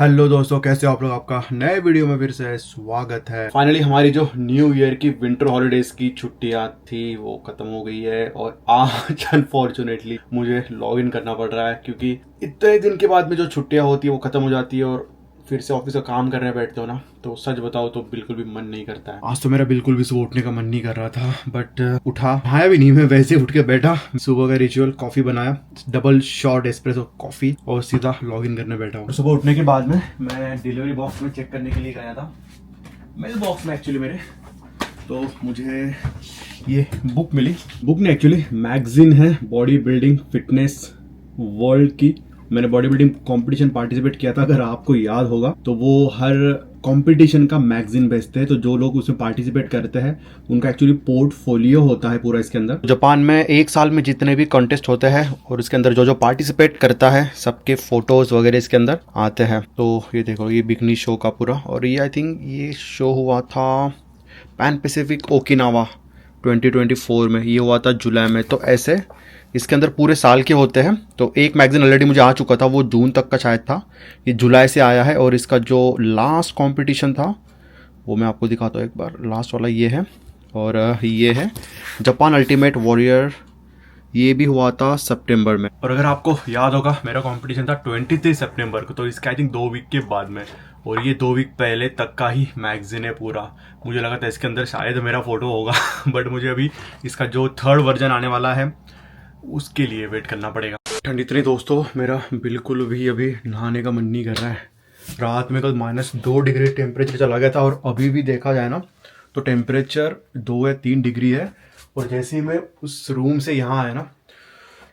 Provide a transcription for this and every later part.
Hello दोस्तों, कैसे हो आप लोग। आपका नए वीडियो में फिर से स्वागत है। फाइनली हमारी जो न्यू ईयर की विंटर हॉलीडेज की छुट्टियां थी वो खत्म हो गई है और आज अनफॉर्चुनेटली मुझे लॉग इन करना पड़ रहा है क्योंकि इतने दिन के बाद में जो छुट्टियां होती है वो खत्म हो जाती है और फिर से ऑफिस का काम करने बैठते हो ना, तो सच बताओ तो बिल्कुल भी मन नहीं करता है। आज तो मेरा बिल्कुल भी सुबह उठने का मन नहीं कर रहा था, बट उठा नहाया भी नहीं, मैं वैसे उठ के बैठा, सुबह का रिचुअल कॉफी बनाया, डबल शॉट एस्प्रेसो कॉफी, और सीधा लॉग इन करने बैठा हूँ। सुबह उठने के बाद में मैं डिलीवरी बॉक्स में चेक करने के लिए गया था, मेल बॉक्स में एक्चुअली मेरे, तो मुझे ये बुक मिली। बुक ने एक्चुअली मैगजीन है बॉडी बिल्डिंग फिटनेस वर्ल्ड की। मैंने बॉडी बिल्डिंग कॉम्पिटिशन पार्टिसिपेट किया था, अगर आपको याद होगा तो वो हर कंपटीशन का मैगजीन भेजते हैं, तो जो लोग उसमें पार्टिसिपेट करते हैं उनका एक्चुअली पोर्टफोलियो होता है पूरा इसके अंदर। जापान में एक साल में जितने भी कॉन्टेस्ट होते हैं और इसके अंदर जो जो पार्टिसिपेट करता है सबके फोटोज वगैरह इसके अंदर आते हैं। तो ये देखो, ये बिकनी शो का पूरा, और ये आई थिंक ये शो हुआ था पैन पैसिफिक ओकिनावा 2024 में, ये हुआ था जुलाई में। तो ऐसे इसके अंदर पूरे साल के होते हैं। तो एक मैगजीन ऑलरेडी मुझे आ चुका था, वो जून तक का शायद था, ये जुलाई से आया है। और इसका जो लास्ट कंपटीशन था वो मैं आपको दिखाता हूँ एक बार। लास्ट वाला ये है, और ये है जापान अल्टीमेट वॉरियर, ये भी हुआ था सितंबर में। और अगर आपको याद होगा मेरा कंपटीशन था 23 सितंबर को, तो इसका आई थिंक 2 वीक के बाद में, और ये 2 वीक पहले तक का ही मैगजीन है पूरा। मुझे लगा था इसके अंदर शायद मेरा फोटो होगा बट मुझे अभी इसका जो 3rd वर्जन आने वाला है उसके लिए वेट करना पड़ेगा। ठंड इतनी दोस्तों, मेरा बिल्कुल भी अभी नहाने का मन नहीं कर रहा है। रात में कल -2 डिग्री टेम्परेचर चला गया था, और अभी भी देखा जाए ना तो टेम्परेचर 2 या 3 डिग्री है। और जैसे ही मैं उस रूम से यहाँ आया ना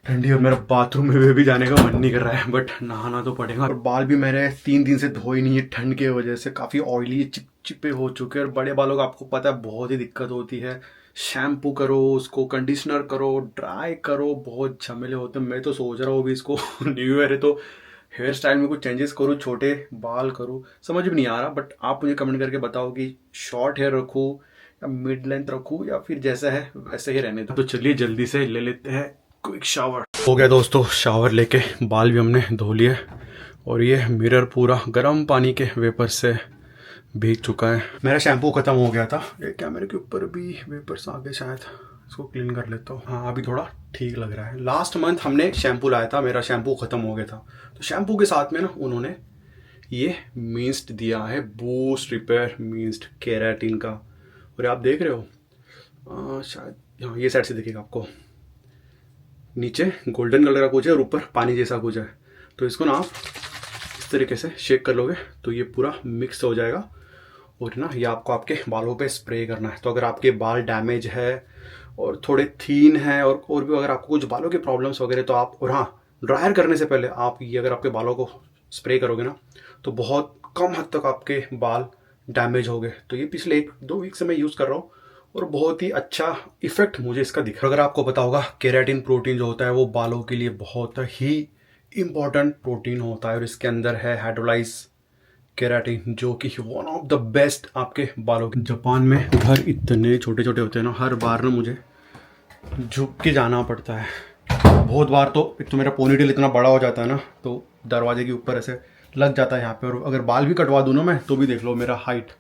ठंडी, और मेरा बाथरूम में भी जाने का मन नहीं कर रहा है, बट नहाना तो पड़ेगा। और बाल भी मेरे 3 दिन से धोए नहीं है, ठंड की वजह से काफ़ी ऑयली चिपचिपे हो चुके हैं। और बड़े बालों का आपको पता है बहुत ही दिक्कत होती है, शैम्पू करो, उसको कंडीशनर करो, ड्राई करो, बहुत झमेले होते हैं। मैं तो सोच रहा हूँ अभी इसको न्यू ईयर है तो हेयर स्टाइल में कुछ चेंजेस करूँ, छोटे बाल करूँ, समझ भी नहीं आ रहा। बट आप मुझे कमेंट करके बताओ कि शॉर्ट हेयर रखूँ या मिड लेंथ रखूँ, या फिर जैसा है वैसे ही रहने दो। तो चलिए जल्दी से ले लेते हैं क्विक शावर। हो गया दोस्तों शावर लेके, बाल भी हमने धो लिए, और ये मिरर पूरा गर्म पानी के वेपर से भीग चुका है। मेरा शैम्पू खत्म हो गया था, ये क्या मेरे के ऊपर भी वेपर्स आ गए, शायद इसको क्लीन कर लेता हूँ। हाँ अभी थोड़ा ठीक लग रहा है। लास्ट मंथ हमने शैम्पू लाया था, मेरा शैम्पू खत्म हो गया था, तो शैम्पू के साथ में ना उन्होंने ये मिस्ट दिया है, बूस्ट रिपेयर मिस्ट केराटिन का। और आप देख रहे हो शायद, हाँ ये साइड से दिखेगा आपको, नीचे गोल्डन कलर का कुछ है और ऊपर पानी जैसा कुछ है। तो इसको ना आप इस तरीके से शेक कर लोगे तो ये पूरा मिक्स हो जाएगा, और ना ये आपको आपके बालों पे स्प्रे करना है। तो अगर आपके बाल डैमेज है और थोड़े थीन है, और भी अगर आपको कुछ बालों की प्रॉब्लम्स वगैरह, तो आप, और हाँ ड्रायर करने से पहले आप ये अगर आपके बालों को स्प्रे करोगे ना तो बहुत कम हद तक आपके बाल डैमेज हो गए। तो ये पिछले 1-2 वीक से मैं यूज़ कर रहा हूँ और बहुत ही अच्छा इफेक्ट मुझे इसका दिख रहा है। अगर आपको पता होगा केराटिन प्रोटीन जो होता है वो बालों के लिए बहुत ही इम्पॉर्टेंट प्रोटीन होता है, और इसके अंदर है हाइड्रोलाइज केराटिन, जो कि वन ऑफ द बेस्ट आपके बालों के। जापान में घर इतने छोटे छोटे होते हैं ना, हर बार ना मुझे झुक के जाना पड़ता है। बहुत बार तो एक तो मेरा पोनीटेल इतना बड़ा हो जाता है ना, तो दरवाजे के ऊपर ऐसे लग जाता है यहाँ पे। और अगर बाल भी कटवा दूँ ना मैं, तो भी देख लो मेरा हाइट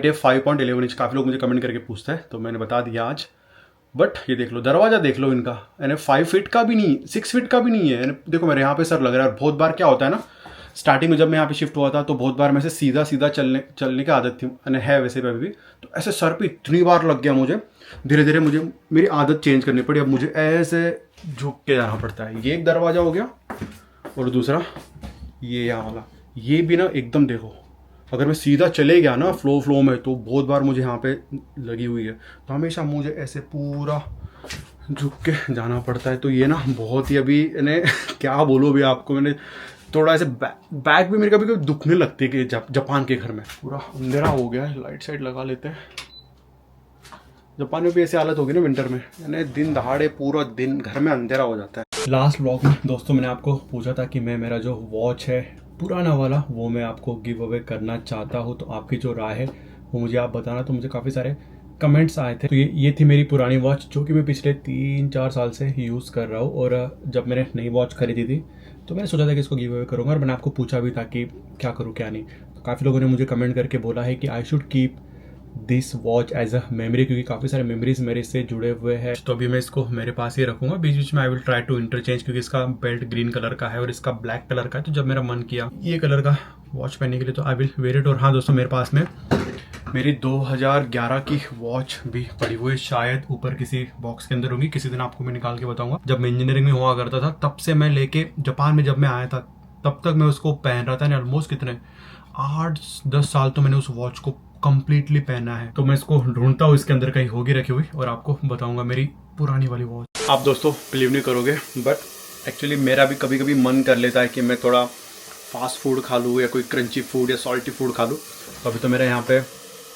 है 5.11 इंच। काफ़ी लोग मुझे कमेंट करके पूछते हैं, तो मैंने बता दिया आज। बट ये देख लो, दरवाज़ा देख लो इनका, यानी 5 फीट का भी नहीं, 6 फीट का भी नहीं है। यानी देखो मेरे यहाँ पे सर लग रहा है। और बहुत बार क्या होता है ना, स्टार्टिंग में जब मैं यहाँ पे शिफ्ट हुआ था तो बहुत बार मैं से सीधा सीधा चलने की आदत थी, यानी है वैसे भी, तो ऐसे सर पे इतनी बार लग गया मुझे। धीरे धीरे मुझे मेरी आदत चेंज करनी पड़ी, अब मुझे ऐसे झुक के जाना पड़ता है। ये एक दरवाज़ा हो गया, और दूसरा ये यहाँ वाला, ये भी ना एकदम देखो, अगर मैं सीधा चले गया ना फ्लो में, तो बहुत बार मुझे यहाँ पे लगी हुई है। तो हमेशा मुझे ऐसे पूरा झुक के जाना पड़ता है। तो ये ना बहुत ही अभी ने क्या बोलूँ अभी आपको, मैंने थोड़ा ऐसे बैक भी मेरे कभी दुखने लगती है कि जापान के घर में पूरा अंधेरा हो गया है। लाइट साइड लगा लेते हैं। जापान में भी ऐसी हालत होगी ना विंटर में, यानी दिन दहाड़े पूरा दिन घर में अंधेरा हो जाता है। लास्ट व्लॉग में दोस्तों मैंने आपको पूछा था कि मैं मेरा जो वॉच है पुराना वाला वो मैं आपको गिव अवे करना चाहता हूँ, तो आपकी जो राय है वो मुझे आप बताना। तो मुझे काफ़ी सारे कमेंट्स आए थे। तो ये थी मेरी पुरानी वॉच, जो कि मैं पिछले 3-4 साल से यूज़ कर रहा हूँ। और जब मैंने नई वॉच खरीदी थी तो मैंने सोचा था कि इसको गिव अवे करूँगा और मैंने आपको पूछा भी था कि क्या करूँ क्या नहीं। तो काफ़ी लोगों ने मुझे कमेंट करके बोला है कि I should keep this watch as a memory, क्योंकि काफ़ी सारे मेमोरीज मेरे इससे जुड़े हुए हैं। तो अभी मैं इसको मेरे पास ही रखूंगा, बीच बीच में I will try to interchange, क्योंकि इसका बेल्ट ग्रीन कलर का है और इसका ब्लैक कलर का है। तो जब मेरा मन किया ये कलर का वॉच पहनने के लिए तो आई विल वेयर इट। और हाँ दोस्तों, मेरे पास में मेरी 2011 की वॉच भी पड़ी हुई है, शायद ऊपर किसी बॉक्स के अंदर होंगी, किसी दिन आपको मैं निकाल के बताऊंगा। जब मैं इंजीनियरिंग में हुआ करता था तब से मैं लेके जापान में जब मैं आया था तब तक मैं उसको पहन रहा था। ऑलमोस्ट कितने 8-10 साल तो मैंने उस वॉच को कंप्लीटली पहना है। तो मैं इसको ढूंढता हूँ, इसके अंदर कहीं होगी रखी हुई और आपको बताऊंगा मेरी पुरानी वाली वॉच। आप दोस्तों बिलीव नहीं करोगे, बट एक्चुअली मेरा भी कभी कभी मन कर लेता है कि मैं थोड़ा फास्ट फूड खा लूँ या कोई क्रंची फूड या सॉल्टी फूड खा लूँ। तो अभी तो मेरा यहाँ पे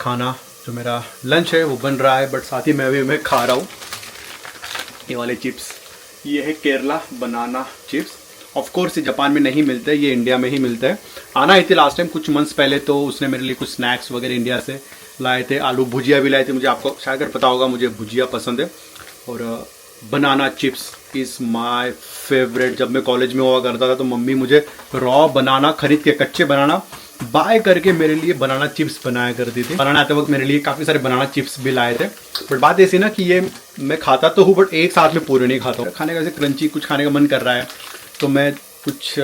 खाना जो मेरा लंच है वो बन रहा है, बट साथ ही मैं खा रहा हूँ ये वाले चिप्स। ये है Kerala banana chips. Of course ये जापान में नहीं मिलते, ये इंडिया में ही मिलता है। आना आई थी लास्ट टाइम कुछ मंथ्स पहले, तो उसने मेरे लिए कुछ स्नैक्स वगैरह इंडिया से लाए थे। आलू भुजिया भी लाए थे, मुझे आपको शायद अगर पता होगा मुझे भुजिया पसंद है। और banana chips is my favourite. जब मैं कॉलेज में हुआ करता था तो मम्मी मुझे रॉ बनाना खरीद के, कच्चे बनाना बाय करके मेरे लिए बनाना चिप्स बनाया करती थी। बनाना आते वक्त मेरे लिए काफ़ी सारे बनाना चिप्स भी लाए थे। बट बात ऐसी ना कि ये मैं खाता तो हूँ बट एक साथ में पूरे नहीं खाता हूँ। खाने का ऐसे क्रंची कुछ खाने का मन कर रहा है तो मैं कुछ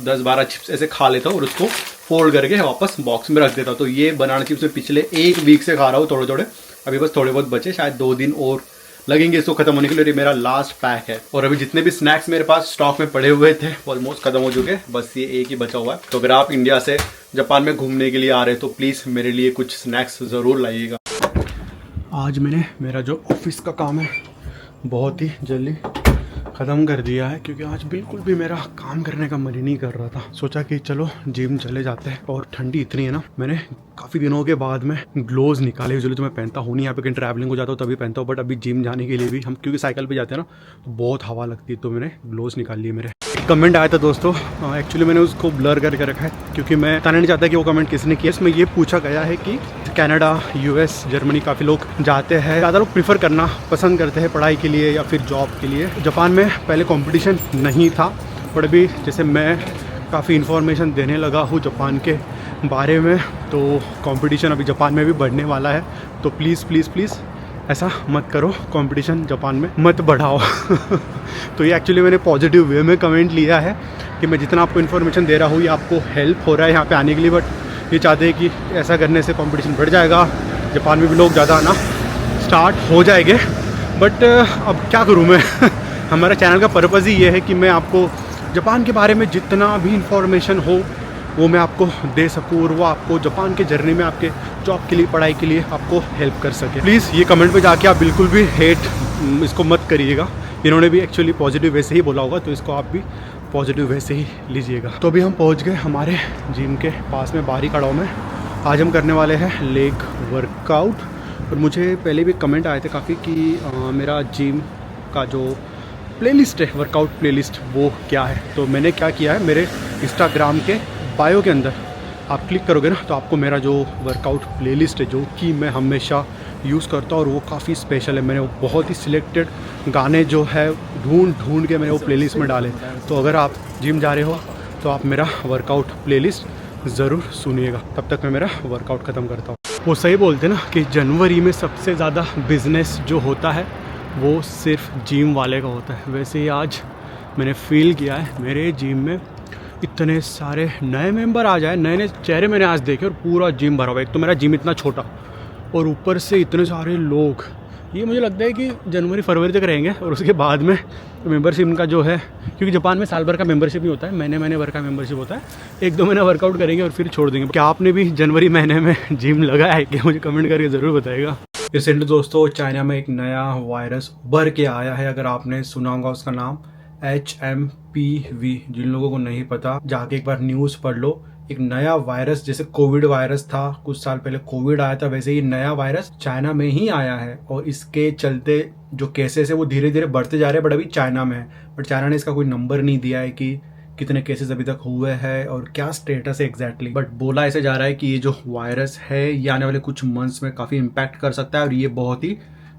10-12 चिप्स ऐसे खा लेता हूँ और उसको फोल्ड करके वापस बॉक्स में रख देता हूँ। तो ये बनाना चिप्स मैं पिछले 1 वीक से खा रहा हूँ थोड़े थोड़े। अभी बस थोड़े बहुत बचे, शायद 2 दिन और लगेंगे इसको खत्म होने के लिए। मेरा लास्ट पैक है और अभी जितने भी स्नैक्स मेरे पास स्टॉक में पड़े हुए थे वो ऑलमोस्ट खत्म हो चुके हैं, बस ये एक ही बचा हुआ है। तो अगर आप इंडिया से जापान में घूमने के लिए आ रहे हैं तो प्लीज़ मेरे लिए कुछ स्नैक्स ज़रूर लाइएगा। आज मैंने मेरा जो ऑफिस का काम है बहुत ही जल्दी ख़त्म कर दिया है, क्योंकि आज बिल्कुल भी मेरा काम करने का मन ही नहीं कर रहा था। सोचा कि चलो जिम चले जाते हैं, और ठंडी इतनी है ना, मैंने काफ़ी दिनों के बाद में ग्लोव्स निकाले। यूजुअली तो मैं पहनता हूँ नहीं, यहाँ पे कहीं ट्रैवलिंग हो जाता हूँ तभी पहनता हूँ, बट अभी जिम जाने के लिए भी हम क्योंकि साइकिल पे जाते हैं ना तो बहुत हवा लगती है, तो मैंने ग्लोव्स निकाल लिए। मेरे कमेंट आया था दोस्तों, एक्चुअली मैंने उसको ब्लर करके रखा है क्योंकि मैं बताना नहीं चाहता कि वो कमेंट किसने किया। इसमें ये पूछा गया है कि कनाडा, यूएस, जर्मनी काफ़ी लोग जाते हैं, ज़्यादा लोग प्रीफर करना पसंद करते हैं पढ़ाई के लिए या फिर जॉब के लिए। जापान में पहले कंपटीशन नहीं था, बट अभी जैसे मैं काफ़ी इन्फॉर्मेशन देने लगा हूँ जापान के बारे में, तो कंपटीशन अभी जापान में भी बढ़ने वाला है। तो प्लीज़ प्लीज़ प्लीज़ ऐसा मत करो, कंपटीशन जापान में मत बढ़ाओ। तो ये एक्चुअली मैंने पॉजिटिव वे में कमेंट लिया है कि मैं जितना आपको इन्फॉर्मेशन दे रहा हूँ ये आपको हेल्प हो रहा है यहाँ पे आने के लिए, बट ये चाहते हैं कि ऐसा करने से कंपटीशन बढ़ जाएगा, जापान में भी लोग ज़्यादा आना स्टार्ट हो जाएंगे। बट अब क्या करूँ मैं। हमारा चैनल का पर्पज़ ही ये है कि मैं आपको जापान के बारे में जितना भी इंफॉर्मेशन हो वो मैं आपको दे सकूँ, और वो आपको जापान के जर्नी में आपके जॉब के लिए, पढ़ाई के लिए आपको हेल्प कर सके। प्लीज़ ये कमेंट पे जाके आप बिल्कुल भी हेट इसको मत करिएगा। इन्होंने भी एक्चुअली पॉजिटिव वे से ही बोला होगा, तो इसको आप भी पॉजिटिव वे से ही लीजिएगा। तो अभी हम पहुंच गए हमारे जिम के पास में, बाहरी खड़ाओं में। आज हम करने वाले हैं लेग वर्कआउट। और मुझे पहले भी कमेंट आए थे काफ़ी कि मेरा जिम का जो प्लेलिस्ट है, वर्कआउट प्लेलिस्ट, वो क्या है। तो मैंने क्या किया है, मेरे इंस्टाग्राम के बायो के अंदर आप क्लिक करोगे ना तो आपको मेरा जो वर्कआउट प्लेलिस्ट है जो कि मैं हमेशा यूज़ करता हूँ, और वो काफ़ी स्पेशल है। मैंने वो बहुत ही सिलेक्टेड गाने जो है ढूंढ के मैंने वो प्लेलिस्ट में डाले। तो अगर आप जिम जा रहे हो तो आप मेरा वर्कआउट प्लेलिस्ट ज़रूर सुनिएगा। तब तक मैं मेरा वर्कआउट ख़त्म करता हूँ। वो सही बोलते ना कि जनवरी में सबसे ज़्यादा बिजनेस जो होता है वो सिर्फ जिम वाले का होता है। वैसे ही आज मैंने फील किया है, मेरे जिम में इतने सारे नए मेंबर आ जाए, नए नए चेहरे मैंने आज देखे, और पूरा जिम भरा हुआ। एक तो मेरा जिम इतना छोटा और ऊपर से इतने सारे लोग। ये मुझे लगता है कि जनवरी फरवरी तक रहेंगे, और उसके बाद में मेंबरशिप का जो है, क्योंकि जापान में साल भर का मेंबरशिप नहीं होता है, महीने भर का मेंबरशिप होता है। 1-2 महीना वर्कआउट करेंगे और फिर छोड़ देंगे। क्या आपने भी जनवरी महीने में जिम लगाया है क्या? मुझे कमेंट करके ज़रूर बताइएगा। रिसेंटली दोस्तों चाइना में एक नया वायरस उभर के आया है, अगर आपने सुना होगा उसका नाम HMPV। जिन लोगों को नहीं पता जाके एक बार न्यूज़ पढ़ लो। एक नया वायरस, जैसे कोविड वायरस था कुछ साल पहले, कोविड आया था, वैसे ही नया वायरस चाइना में ही आया है, और इसके चलते जो केसेस है वो धीरे धीरे बढ़ते जा रहे हैं, बट अभी चाइना में है। बट चाइना ने इसका कोई नंबर नहीं दिया है कि कितने केसेस अभी तक हुए हैं और क्या स्टेटस है एग्जैक्टली। बट बोला ऐसे जा रहा है कि ये जो वायरस है ये आने वाले कुछ मंथ्स में काफ़ी इम्पैक्ट कर सकता है, और ये बहुत ही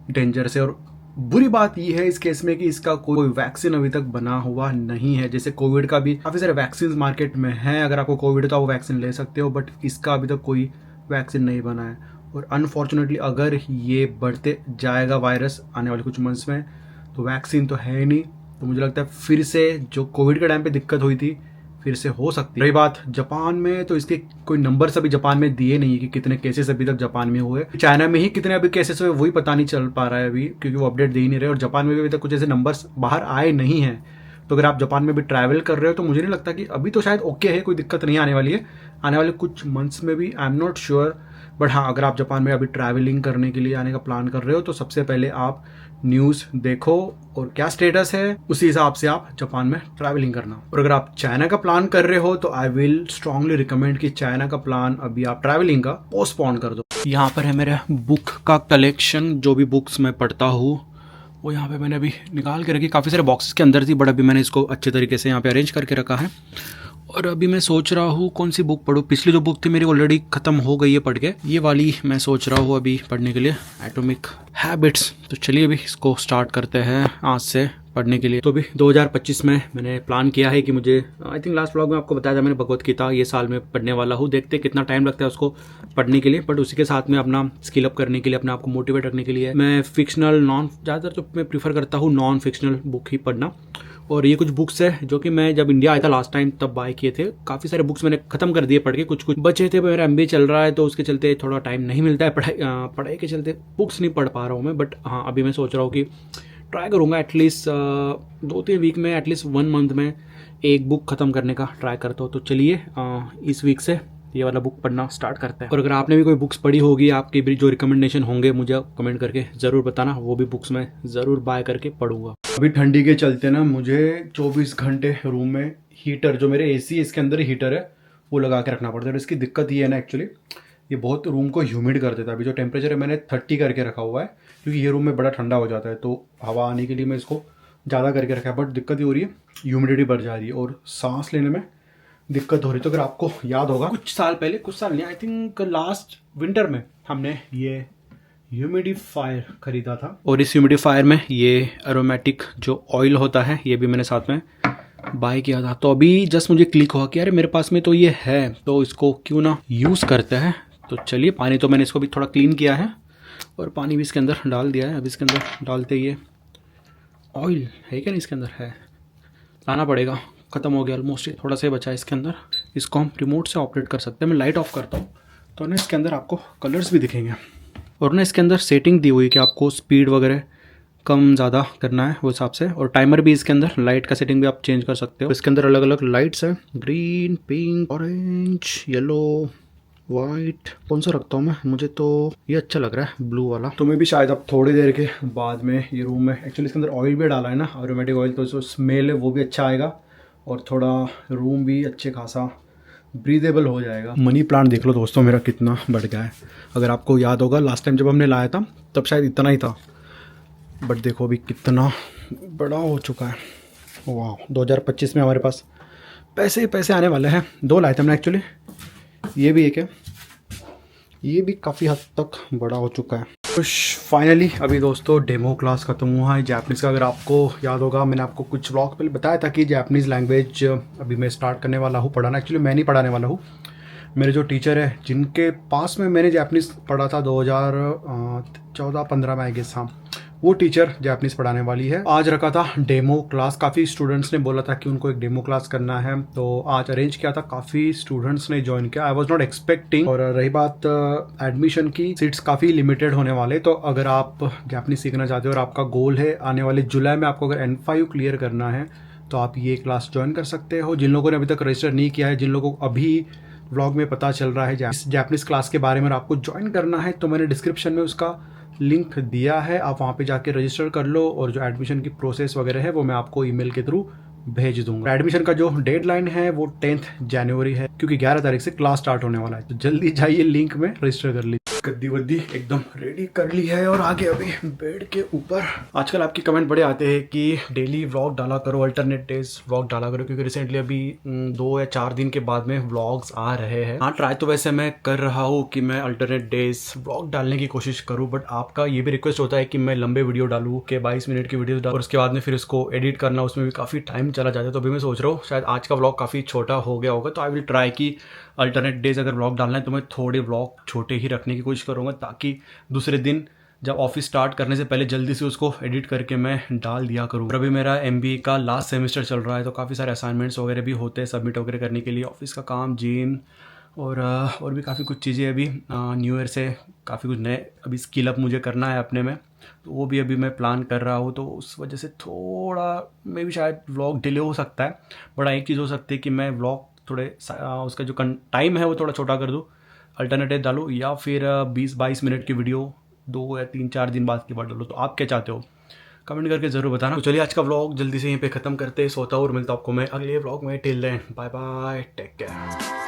डेंजरस है और बुरी बात यह है इस केस में कि इसका कोई वैक्सीन अभी तक बना हुआ नहीं है। जैसे कोविड का भी काफी सारे वैक्सीन मार्केट में हैं, अगर आपको कोविड है तो आप वैक्सीन ले सकते हो, बट इसका अभी तक कोई वैक्सीन नहीं बना है। और अनफॉर्चुनेटली अगर ये बढ़ते जाएगा वायरस आने वाले कुछ मंथ्स में, तो वैक्सीन तो है ही नहीं, तो मुझे लगता है फिर से जो कोविड के टाइम पे दिक्कत हुई थी फिर से हो सकती है। रही बात जापान में, तो इसके कोई नंबर्स अभी जापान में दिए नहीं है कि कितने केसेस अभी तक जापान में हुए। चाइना में ही कितने अभी केसेस हुए वही पता नहीं चल पा रहा है अभी, क्योंकि वो अपडेट दे ही नहीं रहे। और जापान में भी अभी तक कुछ ऐसे नंबर्स बाहर आए नहीं हैं। तो अगर आप जापान में भी ट्रैवल कर रहे हो तो मुझे नहीं लगता कि अभी तो शायद ओके है, कोई दिक्कत नहीं आने वाली है। आने वाले कुछ मंथ्स में भी I am not sure, but हाँ, अगर आप जापान में अभी ट्रैवलिंग करने के लिए आने का प्लान कर रहे हो तो सबसे पहले आप न्यूज़ देखो और क्या स्टेटस है, उसी हिसाब से आप जापान में ट्रैवलिंग करना। और अगर आप चाइना का प्लान कर रहे हो तो आई विल स्ट्रांगली रिकमेंड कि चाइना का प्लान अभी आप ट्रैवलिंग का पोस्टपोन कर दो। यहाँ पर है मेरा बुक का कलेक्शन, जो भी बुक्स मैं पढ़ता हूँ वो यहाँ पे मैंने अभी निकाल के रखी। काफ़ी सारे बॉक्सेस के अंदर थी, बट अभी मैंने इसको अच्छे तरीके से यहाँ पे अरेंज करके रखा है। और अभी मैं सोच रहा हूँ कौन सी बुक पढूं। पिछली जो बुक थी मेरी ऑलरेडी ख़त्म हो गई है पढ़ के, ये वाली मैं सोच रहा हूँ अभी पढ़ने के लिए, एटॉमिक हैबिट्स। तो चलिए अभी इसको स्टार्ट करते हैं आज से पढ़ने के लिए। तो अभी 2025 में मैंने प्लान किया है कि मुझे, आई थिंक लास्ट व्लॉग में आपको बताया था मैंने, भगवत गीता ये साल में पढ़ने वाला हूँ। देखते कितना टाइम लगता है उसको पढ़ने के लिए, बट उसी के साथ में अपना स्किल अप करने के लिए, अपने आप को मोटिवेट रखने के लिए मैं फिक्शनल ज़्यादातर तो मैं प्रीफर करता हूँ नॉन फिक्शनल बुक ही पढ़ना। और ये कुछ बुक्स है जो कि मैं जब इंडिया आया था लास्ट टाइम तब बाय किए थे। काफ़ी सारे बुक्स मैंने खत्म कर दिए पढ़ के, कुछ कुछ बचे थे। मेरा MBA चल रहा है तो उसके चलते थोड़ा टाइम नहीं मिलता है, पढ़ाई के चलते बुक्स नहीं पढ़ पा रहा हूँ मैं। बट हाँ, अभी मैं सोच रहा हूँ कि ट्राई करूँगा एटलीस्ट 2-3 वीक में, एटलीस्ट 1 मंथ में एक बुक खत्म करने का ट्राई करता हूँ। तो चलिए इस वीक से ये वाला बुक पढ़ना स्टार्ट करते हैं। और अगर आपने भी कोई बुक्स पढ़ी होगी, आपके भी जो रिकमेंडेशन होंगे मुझे कमेंट करके ज़रूर बताना, वो भी बुक्स मैं ज़रूर बाय करके पढ़ूंगा। अभी ठंडी के चलते ना मुझे 24 घंटे रूम में हीटर, जो मेरे AC है इसके अंदर हीटर है, वो लगा के रखना पड़ता है। इसकी दिक्कत ये है ना, एक्चुअली ये बहुत रूम को ह्यूमिड कर देता है। अभी जो टेम्परेचर है मैंने 30 करके रखा हुआ है, क्योंकि ये रूम में बड़ा ठंडा हो जाता है, तो हवा आने के लिए मैं इसको ज़्यादा करके रखा है। बट दिक्कत ये हो रही है, ह्यूमिडिटी बढ़ जा रही है और सांस लेने में दिक्कत हो रही। तो अगर आपको याद होगा कुछ साल नहीं, आई थिंक लास्ट विंटर में हमने ये ह्यूमिडिफायर खरीदा था। और इस ह्यूमिडिफायर में ये एरोमेटिक जो ऑयल होता है ये भी मैंने साथ में बाय किया था। तो अभी जस्ट मुझे क्लिक हुआ कि अरे मेरे पास में तो ये है, तो इसको क्यों ना यूज़ करते हैं। तो चलिए, पानी तो मैंने इसको भी थोड़ा क्लीन किया है और पानी भी इसके अंदर डाल दिया है। अभी इसके अंदर डालते ही ऑयल है क्या नहीं, इसके अंदर है, लाना पड़ेगा। ख़त्म हो गया ऑलमोस्ट, थोड़ा सा बचा है इसके अंदर। इसको हम रिमोट से ऑपरेट कर सकते हैं। मैं लाइट ऑफ करता हूँ तो ना इसके अंदर आपको कलर्स भी दिखेंगे। और ना इसके अंदर सेटिंग दी हुई है कि आपको स्पीड वगैरह कम ज़्यादा करना है वो हिसाब से। और टाइमर भी इसके अंदर, लाइट का सेटिंग भी आप चेंज कर सकते हो। इसके अंदर अलग अलग लाइट्स हैं, green, pink, orange, yellow, white. कौन सा रखता हूँ मैं, मुझे तो ये अच्छा लग रहा है ब्लू वाला। तो मैं भी शायद अब थोड़ी देर के बाद में ये रूम में, एक्चुअली इसके अंदर ऑयल भी डाला है ना, एरोमेटिक ऑयल, तो जो स्मेल है वो भी अच्छा आएगा और थोड़ा रूम भी अच्छे खासा ब्रीदेबल हो जाएगा। मनी प्लांट देख लो दोस्तों मेरा कितना बढ़ गया है। अगर आपको याद होगा लास्ट टाइम जब हमने लाया था तब शायद इतना ही था, बट देखो अभी कितना बड़ा हो चुका है। वाह, 2025 में हमारे पास पैसे ही पैसे आने वाले हैं। 2 लाए थे हमने एक्चुअली, ये भी एक है, ये भी काफ़ी हद तक बड़ा हो चुका है। तो फाइनली अभी दोस्तों डेमो क्लास खत्म हुआ है जैपनीज़ का। अगर आपको याद होगा मैंने आपको कुछ व्लॉग पहले बताया था कि जैपनीज़ लैंग्वेज अभी मैं स्टार्ट करने वाला हूँ पढ़ाना। एक्चुअली मैं नहीं पढ़ाने वाला हूँ, मेरे जो टीचर है जिनके पास में मैंने जैपनीज़ पढ़ा था 2014-15 में आई गेस, हाँ, वो टीचर जैपनीज़ पढ़ाने वाली है। आज रखा था डेमो क्लास, काफ़ी स्टूडेंट्स ने बोला था कि उनको एक डेमो क्लास करना है, तो आज अरेंज किया था। काफ़ी स्टूडेंट्स ने ज्वाइन किया, आई वॉज नॉट एक्सपेक्टिंग। और रही बात एडमिशन की, सीट्स काफ़ी लिमिटेड होने वाले। तो अगर आप जैपनीज़ सीखना चाहते हो और आपका गोल है आने वाले जुलाई में आपको अगर N5 क्लियर करना है तो आप ये क्लास ज्वाइन कर सकते हो। जिन लोगों ने अभी तक रजिस्टर नहीं किया है, जिन लोगों को अभी व्लॉग में पता चल रहा है जैपनीज़ क्लास के बारे में आपको ज्वाइन करना है, तो मैंने डिस्क्रिप्शन में उसका लिंक दिया है, आप वहाँ पे जाके रजिस्टर कर लो। और जो एडमिशन की प्रोसेस वगैरह है वो मैं आपको ईमेल के थ्रू भेज दूंगा। एडमिशन का जो डेडलाइन है वो 10 जनवरी है, क्योंकि 11 तारीख से क्लास स्टार्ट होने वाला है। तो जल्दी जाइए, लिंक में रजिस्टर कर लीजिए। गद्दी वद्दी एकदम रेडी कर ली है और आगे अभी बेड के ऊपर। आजकल आपके कमेंट बड़े आते हैं कि डेली व्लॉग डाला करो, अल्टरनेट डेज व्लॉग डाला करो, क्योंकि रिसेंटली अभी 2 या 4 दिन के बाद में व्लॉग्स आ रहे हैं। हाँ, ट्राई तो वैसे मैं कर रहा हूँ कि मैं अल्टरनेट डेज व्लॉग डालने की कोशिश करूँ, बट आपका ये भी रिक्वेस्ट होता है कि मैं लंबे वीडियो डालूँ के 22 मिनट की वीडियो डालूँ और उसके बाद में फिर उसको एडिट करना, उसमें भी काफ़ी टाइम चला जाता है। तो अभी मैं सोच रहा हूँ शायद आज का व्लॉग काफ़ी छोटा हो गया होगा, तो आई विल ट्राई कि अल्टरनेट डेज अगर व्लॉग डालना है तो मैं थोड़े व्लॉग छोटे ही रखने की कोशिश करूँगा, ताकि दूसरे दिन जब ऑफिस स्टार्ट करने से पहले जल्दी से उसको एडिट करके मैं डाल दिया करूँ। अभी मेरा MBA का लास्ट सेमेस्टर चल रहा है, तो काफ़ी सारे असाइनमेंट्स वगैरह भी होते हैं सबमिट वगैरह करने के लिए, ऑफिस का काम, जिम और भी काफ़ी कुछ चीज़ें। अभी न्यू ईयर से काफ़ी कुछ नए अभी स्किल अप मुझे करना है अपने में, तो वो भी अभी मैं प्लान कर रहा हूँ। तो उस वजह से थोड़ा मे भी शायद व्लॉग डिले हो सकता है, बट एक चीज़ हो सकती है कि मैं व्लॉग थोड़े उसका जो टाइम है वो थोड़ा छोटा कर दूँ, अल्टरनेटिव डालूँ, या फिर 20-22 मिनट की वीडियो 2 या 3-4 दिन बाद की बात डालूँ। तो आप क्या चाहते हो कमेंट करके ज़रूर बताना। तो चलिए आज का व्लॉग जल्दी से यहीं पे ख़त्म करते हैं, सोता हूँ और मिलता हूँ आपको मैं अगले व्लॉग में। Till then bye bye, take care.